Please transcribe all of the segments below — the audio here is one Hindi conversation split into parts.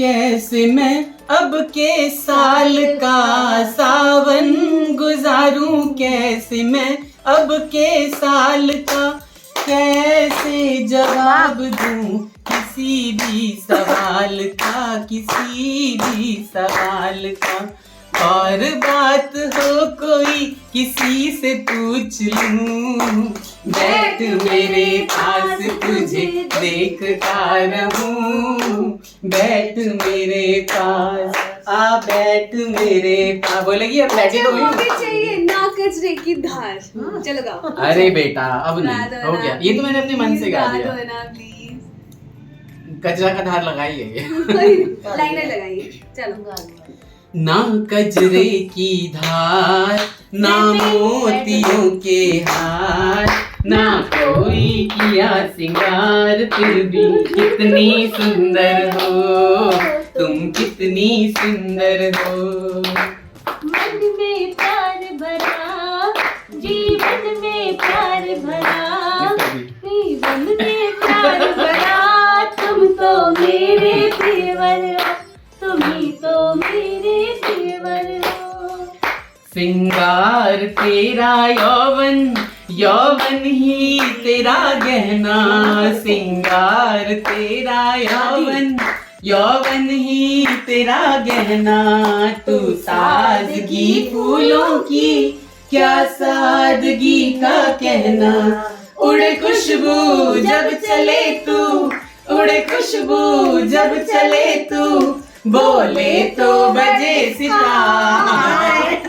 कैसे मैं अब के साल का सावन गुजारूं, कैसे मैं अब के साल का कैसे जवाब दूं किसी भी सवाल का, किसी भी सवाल का। और बात हो कोई किसी से पूछ लूं, बैठ मेरे पास तुझे देखता रहूं, बैठ मेरे पास आ बैठ मेरे पास। बोलेगी अब बैठी तो हुई चाहिए ना कचरे की धार। चलो गाओ। अरे बेटा अब नहीं हो गया, ये तो मैंने अपने मन से गा दिया। कचरा का धार लगाई है लाइनर लगाइए। चलो। ना कजरे की धार, ना मोतियों के हार, ना कोई किया सिंगार, फिर भी कितनी सुंदर हो तुम, कितनी सुंदर हो। मन में प्यार भरा, जीवन में प्यार भरा, जीवन में प्यार भरा, तुम तो मेरे तेवर हो, तुम ही तो मेरे तेवर हो। सिंगार तेरा यौवन, यौवन ही तेरा गहना, सिंगार तेरा यौवन, यौवन ही तेरा गहना। तू सादगी फूलों की क्या सादगी का कहना, उड़े खुशबू जब चले तू, उड़े खुशबू जब चले तू, बोले तो बजे सितार।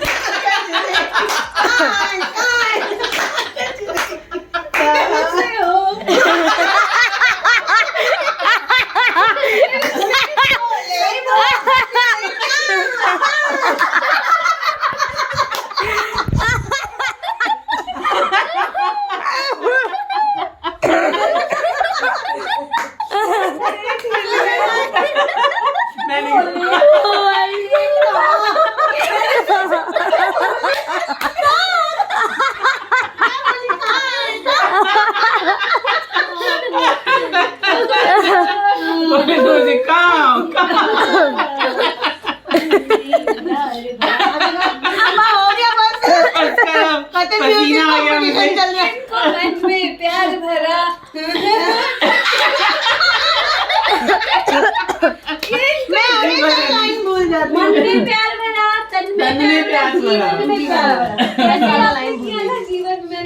पसीना आ गया मुझे। मन में प्यार भरा। मैं लाइन भूल जाती हूँ। मन में प्यार भरा, तन में प्यार भरा, जीवन में प्यार भरा। ऐसा लाइन किया ना जीवन में।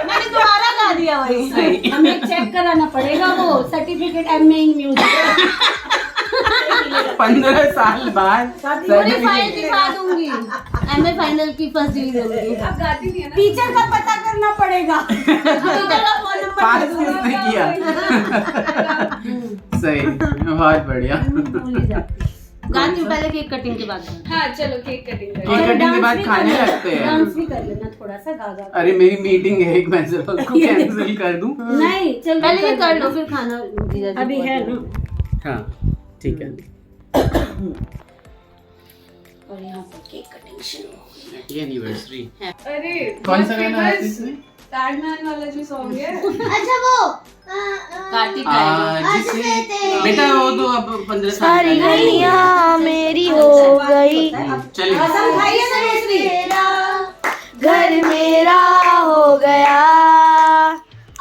मैंने दोबारा गा दिया वही। हमें चेक कराना पड़ेगा वो सर्टिफिकेट एमए इन म्यूजिक। 15 साल बाद पूरी फाइल दिखा दूंगी, एमए फाइनल की फर्स्ट डिवीजन की। अब गाती नहीं है ना। टीचर का पता करना पड़ेगा। टीचर का फोन नंबर पास किसने किया। सही, बहुत बढ़िया। गाती हूँ पहले केक कटिंग के बाद। हाँ चलो केक कटिंग करें। केक कटिंग के बाद खाने लगते हैं। डांस भी कर लेना थोड़ा सा गा गा। अरे मेरी मीटिंग है एक, मैं उसको कैंसिल कर दूं। नहीं चल पहले ये कर लो फिर खाना अभी है ना। हाँ ठीक है। और यहाँ पर केक कटिंग शुरू हो गई है। ये एनिवर्सरी। अरे कौन सा गाना है इसमें? टैगमैन वाला जो सॉन्ग है। अच्छा वो कार्तिक जिसे बेटा वो तो अब 15 साल सारी गलियां मेरी हो गई, चलिए कसम खाइए ना दूसरी। घर मेरा हो गया,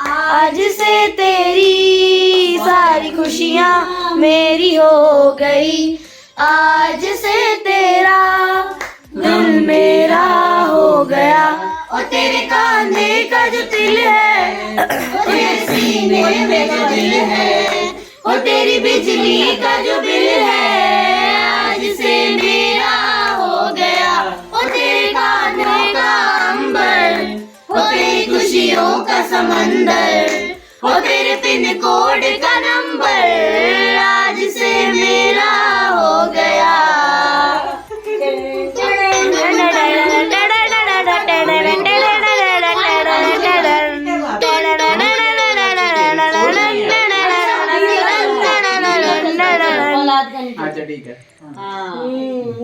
आज से तेरी सारी खुशियां मेरी हो गई, आज से तेरा दिल मेरा हो गया, और तेरे कांधे का जो दिल है, तेरे सीने में जो दिल है, और तेरी बिजली का जो बिल है, आज से मेरा हो गया, और तेरे कांधे का अंबर, और तेरी खुशियों का समंदर, और तेरे पिन कोड का नंबर, आज से मेरा हो गया। अच्छा ठीक है।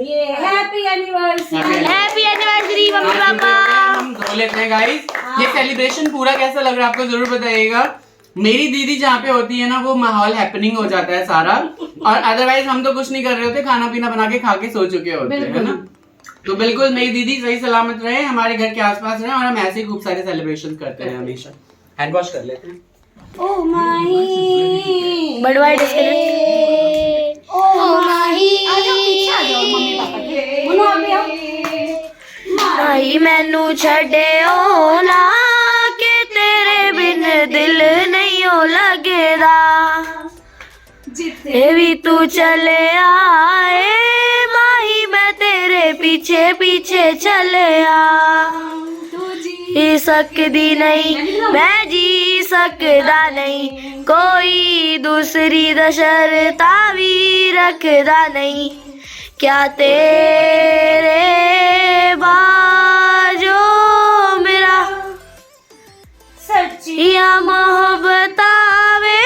ये happy anniversary. Happy anniversary mummy papa. हम धो लेते हैं गाइस। ये सेलिब्रेशन पूरा कैसा लग रहा है आपको जरूर बताइएगा। मेरी दीदी जहाँ पे होती है ना वो माहौल हैपनिंग हो जाता है सारा, और अदरवाइज हम तो कुछ नहीं कर रहे होते, खाना पीना बना के खा के सो चुके होते हैं, है ना। तो बिल्कुल मेरी दीदी सही सलामत रहे, हमारे घर के आसपास रहे, और हम ऐसे ही खूब सारे सेलिब्रेशन करते हैं हमेशा। हैंड वॉश कर लेते हैं। ओ माही बड़वाई डिस्कनेक्ट। ओ माही आ जाओ पीछे आ जाओ मम्मी पापा के मुनो अभी आओ माही मैनू छड्डियो ना के तेरे बिन दिल नहीं हो लगदा, जिथे भी तू चले आए माही मैं तेरे पीछे पीछे चले आ। जी सकदी नहीं मैं जी सकदा नहीं, कोई दूसरी दशरता भी रखदा नहीं, क्या तेरे बाजो मेरा सच्चिया मोहब्बत आवे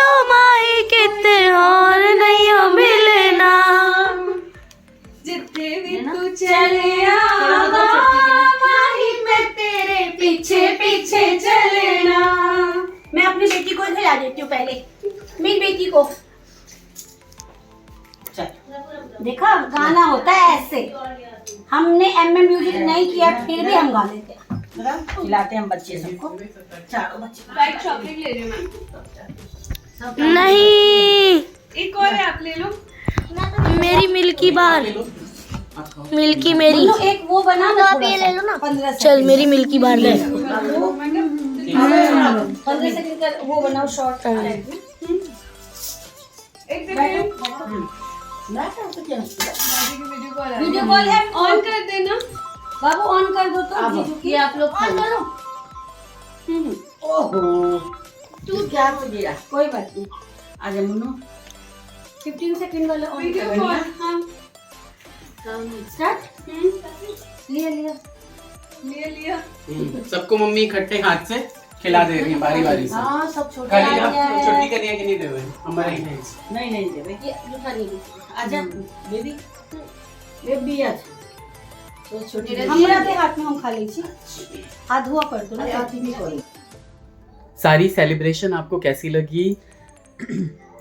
ओ माही किते और नहीं हो मिलना, जिथे भी तू चले आ माही मैं तेरे पीछे पीछे चलेना। मैं अपनी बेटी को खिला देती हूँ पहले, मेरी बेटी को। देखा गाना होता है ऐसे, हमने एमएम म्यूजिक नहीं किया फिर भी हम गा लेते हैं, खिलाते हैं हम बच्चे सबको। चारों बच्चे वाइट चॉकलेट ले रही हूँ मैं। नहीं एक और है, आप ले लो। मेरी मिल्की बार, मिल्की मेरी, बोलो एक वो बना ना, आप ये ले लो ना 15 चल मेरी मिल्की बार ले। 15 सेकंड का वो बनाओ शॉर्ट। एक सेकंड, वीडियो कॉल है, ऑन कर देना बाबू ऑन कर दो तो जीजू की आप लोग ऑन करो। ओहो तू क्या हो गया, कोई बात नहीं, आजा मुन्नू 15 सेकंड वाला ऑन वीडियो कर कॉल। हाँ स्टार्ट। लिया लिया लिया लिया। सबको मम्मी इकट्ठे हाथ से खिला दे रही है बारी बारी से। हाँ सब छोटे खाली आ आप गया है। छुट्टी करिए कि नहीं देवे हमारे ही नहीं। नहीं नहीं देवे ये लुटा नहीं आजा बेबी बेबी आज तो छोटी हमरा के हाथ में हम खा ली छी, हाथ धुआ कर दो ना हाथ भी करो। सारी सेलिब्रेशन आपको कैसी लगी?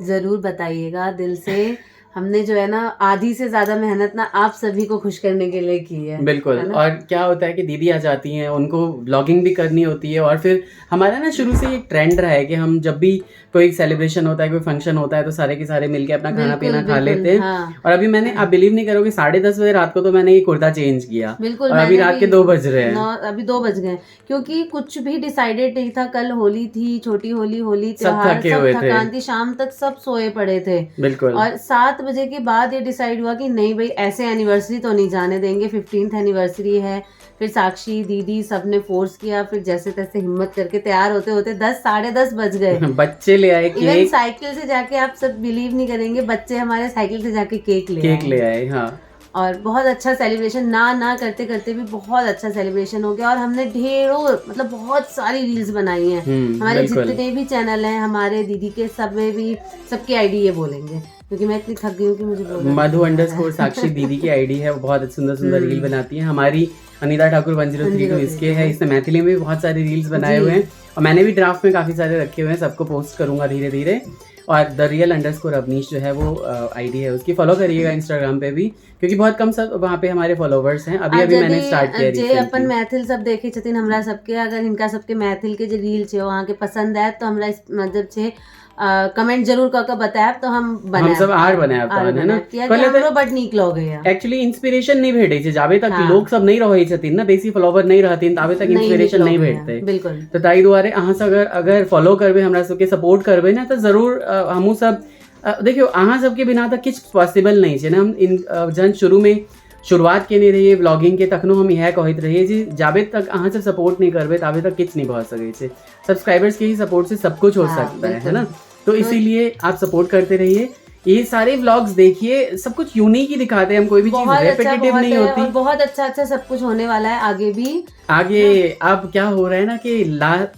जरूर बताइएगा दिल से। हमने जो है ना आधी से ज्यादा मेहनत ना आप सभी को खुश करने के लिए की है। बिल्कुल। है ना? और क्या होता है कि दीदी आ जाती हैं, उनको ब्लॉगिंग भी करनी होती है, और फिर हमारा ना शुरू से एक ट्रेंड रहा है कि हम जब भी कोई सेलिब्रेशन होता है, कोई फंक्शन होता है, तो सारे के सारे मिलके अपना खाना पीना खा लेते हैं। हाँ। और अभी मैंने, आप बिलीव नहीं करोगे, 10:30 बजे रात को तो मैंने ये कुर्ता चेंज किया। बिल्कुल। और अभी रात के 2 बज रहे हैं। अभी 2 बज गए, क्योंकि कुछ भी डिसाइडेड नहीं था। कल होली थी, छोटी होली, होली त्योहार, थके हुए सब थे। थकान थी, शाम तक सब सोए पड़े थे। बिल्कुल। और 7 बजे के बाद ये डिसाइड हुआ कि नहीं भाई ऐसे एनिवर्सरी तो नहीं जाने देंगे, 15th एनिवर्सरी है। फिर साक्षी दीदी सबने फोर्स किया, फिर जैसे तैसे हिम्मत करके तैयार होते होते 10 साढ़े 10 बज गए। बच्चे ले आए इवन केक, साइकिल से जाके, आप सब बिलीव नहीं करेंगे, बच्चे हमारे साइकिल से जाके केक ले आए। हाँ। और बहुत अच्छा सेलिब्रेशन, ना करते करते भी बहुत अच्छा सेलिब्रेशन हो गया। और हमने ढेरों, मतलब बहुत सारी रील्स बनाई हैं। हमारे बिल्कुल। जितने भी चैनल हैं हमारे दीदी के, सब में भी सबकी आईडी ये बोलेंगे, क्योंकि मैं इतनी थक गई हूँ कि मुझे बोलना मधु_साक्षी दीदी की आईडी है, वो बहुत सुंदर सुंदर रील बनाती है। हमारी अनिता ठाकुर 1032 इसके है, इसने मैथिली में भी बहुत सारे रील्स बनाए हुए हैं, और मैंने भी ड्राफ्ट में काफी सारे रखे हुए हैं, सबको पोस्ट करूंगा धीरे धीरे। और @real_अवनीश जो है वो आईडी है उसकी, फॉलो करिएगा इंस्टाग्राम पे भी, क्योंकि बहुत कम सब वहाँ पे हमारे फॉलोवर्स हैं। अभी मैंने स्टार्ट किया जे अपन मैथिल सब देखे छथिन हमरा सबके, अगर इनका सबके मैथिल के जो रील छे वहाँ के पसंद आए तो हमरा मतलब छे कमेंट जरूर करके बताएब तो हम सब आर बनाएब तहन, है ना। पहले तो बड नीक लगैया। एक्चुअली इंस्पिरेशन नहीं भेटे छे, जाबे तक लोग सब नहीं रहै छथिन ना, बेसी फॉलोवर नहीं रहथिन, ताबे तक इंस्पिरेशन नहीं भेटते। बिल्कुल। तो ताई दुआरे अहाँ सब अगर फॉलो करबे, हमरा सबके सपोर्ट करबे ना, तो जरूर हमहू सब देखियो, अहाँ सबके बिना तो किछ पॉसिबल नहीं छे ना। हम जन शुरू में शुरुआत केने रहिए ब्लॉगिंग के, तखनो हम यह कहते रहिए जी जाबे तक अहाँ सब सपोर्ट नहीं करबे ताबे तक किछ नहीं भ सकै छे। सब्सक्राइबर्स के ही सपोर्ट से सब कुछ हो सकता है ना। तो इसीलिए आप सपोर्ट करते रहिए। ये सारे व्लॉग्स देखिए, सब कुछ यूनिक ही दिखाते हैं हम, कोई भी चीज रेपिटेटिव नहीं होती। और बहुत अच्छा सब कुछ होने वाला है आगे भी। आगे अब क्या हो रहा है ना कि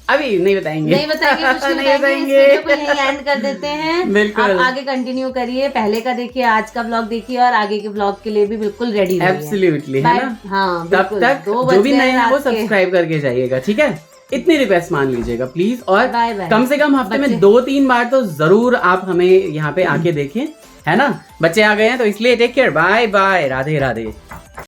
अभी नहीं बताएंगे, कुछ नहीं बताएंगे, इस वीडियो को यहीं एंड कर देते हैं। बिल्कुल। आप आगे कंटिन्यू करिए, पहले का देखिए, आज का व्लॉग देखिए, और आगे के व्लॉग के लिए भी बिल्कुल रेडी रहिए। एब्सोल्युटली, है ना। हाँ, तब तक जो भी नया है वो सब्सक्राइब करके जाइएगा, ठीक है। इतनी रिक्वेस्ट मान लीजिएगा प्लीज। और बाय बाय। कम से कम हफ्ते में बच्चे- 2-3 बार तो जरूर आप हमें यहाँ पे आके देखें, है ना। बच्चे आ गए हैं तो इसलिए take care, bye bye, Radhe Radhe.